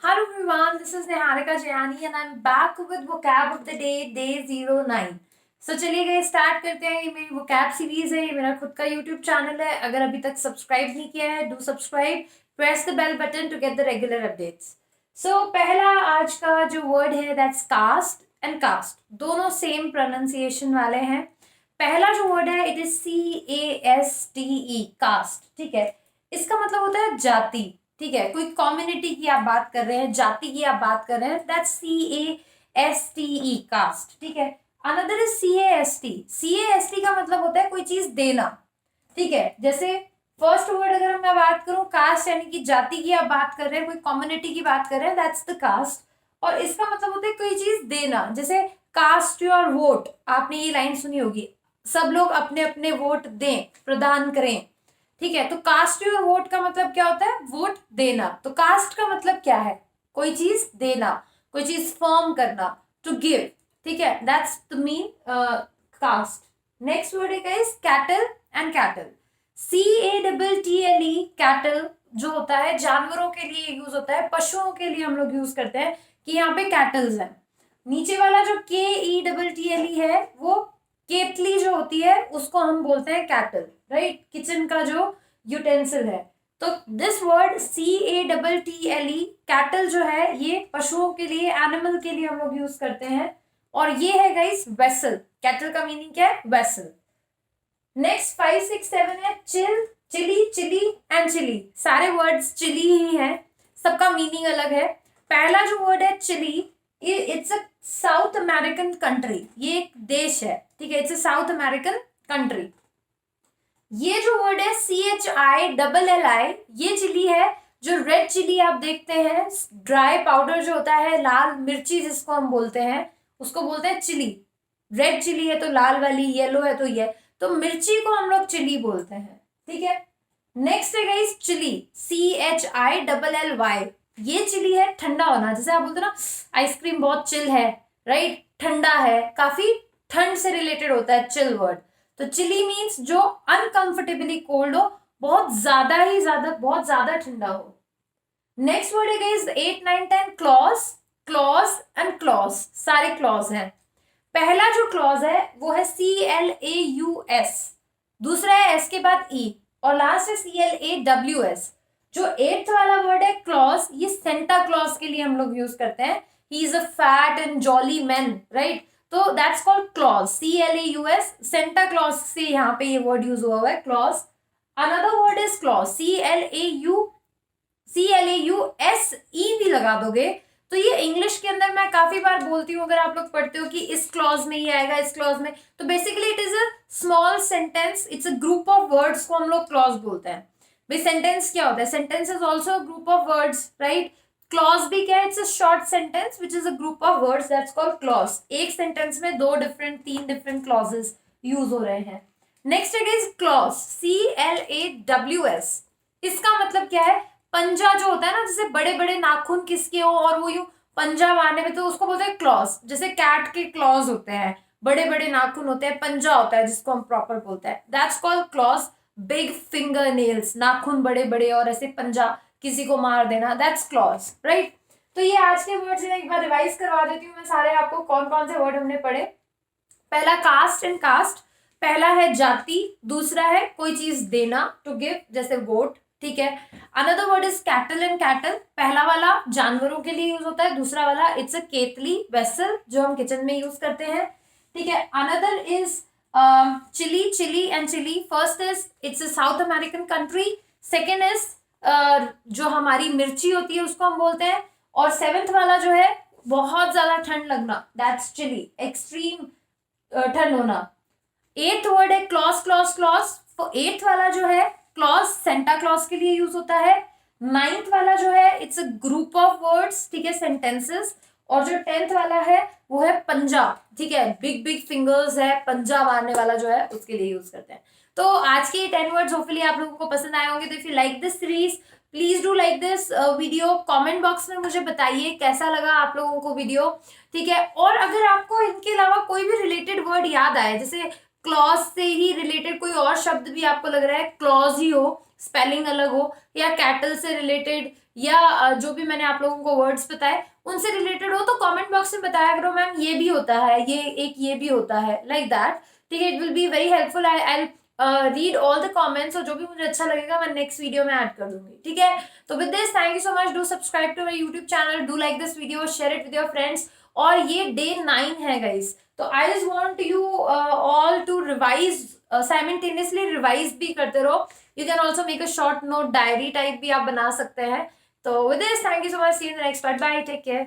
Hello everyone, this is Neharika Jayani and I'm back with vocab of the day 09. So चलिए गए start करते हैं। ये मेरी vocab सीरीज है, ये मेरा खुद का YouTube चैनल है। अगर अभी तक सब्सक्राइब नहीं किया है, do subscribe, press the bell button to get the regular updates. So पहला आज का जो वर्ड है दैट्स कास्ट एंड कास्ट, दोनों सेम प्रोनाउंसिएशन वाले हैं। पहला जो वर्ड है इट इज CASTE, कास्ट। ठीक है, इसका मतलब होता है जाति। ठीक है, कोई कम्युनिटी की आप बात कर रहे हैं, जाति की आप बात कर रहे हैं, दैट्स CASTE, कास्ट। ठीक है, अनदर इज CAST का मतलब होता है कोई चीज देना। ठीक है, जैसे फर्स्ट वर्ड अगर मैं बात करूं कास्ट यानी कि जाति की आप बात कर रहे हैं, कोई कम्युनिटी की बात कर रहे हैं, दैट्स द कास्ट। और इसका मतलब होता है कोई चीज देना, जैसे कास्ट योर वोट, आपने ये लाइन सुनी होगी, सब लोग अपने अपने वोट दें, प्रदान करें। ठीक है, तो कास्ट योर वोट का मतलब क्या होता है? वोट देना। तो कास्ट का मतलब क्या है? कोई चीज देना, कोई चीज फॉर्म करना, टू गिव। ठीक है, that's the mean cast. Next word है cattle and cattle. CATTLE, cattle जो होता है जानवरों के लिए यूज होता है, पशुओं के लिए हम लोग यूज करते हैं कि यहाँ पे कैटल्स हैं। नीचे वाला जो KETTLE है वो केतली जो होती है उसको हम बोलते हैं कैटल, राइट? किचन का जो यूटेंसिल है। तो दिस वर्ड CATTLE, कैटल जो है ये पशुओं के लिए, एनिमल के लिए हम लोग यूज करते हैं। और ये है गाइस वेसल। कैटल का मीनिंग क्या है? वेसल। नेक्स्ट 5, 6, 7 है chill, Chile, chilly and chilli. सारे वर्ड्स चिली ही हैं, सबका मीनिंग अलग है। पहला जो वर्ड है Chile, it's a South American country, ये एक देश है। ठीक है, it's a South American country. ये जो वर्ड है CHILLI, ये चिली है। जो रेड चिली आप देखते हैं, ड्राई पाउडर जो होता है, लाल मिर्ची जिसको हम बोलते हैं, उसको बोलते हैं चिली। रेड चिली है तो लाल वाली, येलो है तो ये, तो मिर्ची को हम लोग चिली बोलते हैं। ठीक है, नेक्स्ट है गाइस चिली, CHILLY। ये चिली है ठंडा होना, जैसे आप बोलते हो ना आइसक्रीम बहुत चिल है, राइट? ठंडा है, काफी ठंड से रिलेटेड होता है चिल वर्ड। तो चिली मीन्स जो अनकंफर्टेबली कोल्ड हो, बहुत ज्यादा ठंडा हो। नेक्स्ट वर्ड है guys 8, 9, 10 clause, clause and clause, सारे क्लॉज हैं। पहला जो क्लॉज है वो है CLAUS, दूसरा है S के बाद E, और लास्ट है CLAWS। जो 8th वाला वर्ड है क्लॉज, ये सेंटा क्लॉज के लिए हम लोग यूज करते हैं। He is a fat and jolly man, right? तो that's called Claus, CLAUS। Santa Claus से यहाँ पे ये वर्ड यूज हुआ है, Claus. Another word is clause, CLAUSE भी लगा दोगे तो ये इंग्लिश के अंदर मैं काफी बार बोलती हूँ, अगर आप लोग पढ़ते हो कि इस क्लॉज में ही आएगा, इस क्लॉज में, तो basically it is a small sentence, it's a group of words को हम लोग क्लॉज बोलते हैं। भाई सेंटेंस क्या होता है? Sentence is also a group of words, right? Clause भी क्या है? It's a short sentence which is a group of words, that's called clause. एक सेंटेंस में 3 डिफरेंट क्लॉजेस यूज हो रहे हैं। Next is clause, CLAWS। इसका मतलब क्या है? पंजा जो होता है ना, जैसे बड़े बड़े नाखून किसके हो और वो यूं पंजा मारने में, तो उसको बोलते हैं क्लॉज। जैसे कैट के क्लॉज होते हैं, बड़े बड़े नाखून होते हैं, पंजा होता है जिसको हम प्रॉपर बोलते हैं, that's called clause. Big finger nails, नाखून बड़े बड़े और ऐसे पंजा किसी को मार देना, दैट्स क्लॉज, राइट? तो ये आज के वर्ड्स एक बार रिवाइज करवा देती हूँ मैं सारे आपको, कौन कौन से वर्ड हमने पढ़े। पहला कास्ट एंड कास्ट, पहला है जाति, दूसरा है कोई चीज देना, टू गिव, जैसे वोट। ठीक है, another word is cattle and cattle. पहला वाला जानवरों के लिए यूज होता है, दूसरा वाला इट्स अ केतली, वेसल, जो हम किचन में यूज करते हैं। ठीक है, another is Chile, chilly and chilli. First is it's a South American country, second is जो हमारी मिर्ची होती है उसको हम बोलते हैं, और 7th वाला जो है बहुत ज्यादा ठंड लगना, दैट्स चिली, एक्सट्रीम ठंड होना। 8th वर्ड है क्लॉज, क्लॉज, क्लॉज। तो 8th वाला जो है क्लॉज सेंटा क्लॉज के लिए यूज होता है। 9th वाला जो है it's a group of words, ठीक है, सेंटेंसेस। और जो 10th वाला है वो है पंजा, ठीक है, बिग बिग फिंगर्स है, पंजा मारने वाला जो है उसके लिए यूज करते हैं। तो आज के 10 वर्ड्स होपफुली आप लोगों को पसंद आए होंगे। तो if you like this series please do like this video. Comment box में मुझे बताइए कैसा लगा आप लोगों को वीडियो, ठीक है। और अगर आपको इनके अलावा कोई भी रिलेटेड वर्ड याद आए, जैसे क्लॉज से ही रिलेटेड कोई और शब्द भी आपको लग रहा है क्लॉज ही हो, स्पेलिंग अलग हो, या कैटल से रिलेटेड या जो भी मैंने आप लोगों को वर्ड्स बताए उनसे रिलेटेड हो, तो कमेंट बॉक्स में बताया करो मैम ये भी होता है, ये भी होता है, लाइक दैट। ठीक है, it will be very helpful. I read all the comments, और जो भी मुझे अच्छा लगेगा मैं नेक्स्ट वीडियो में ऐड कर दूंगी। ठीक है, तो with this thank you so much, do subscribe to my YouTube channel, do like this video, share it with your friends. और ये डे 9 है गाइस, तो I just want you all to revise, simultaneously revise भी करते रहो। You can also make a short note diary type भी आप बना सकते हैं। तो with this thank you so much, see you in the next part, bye, take care.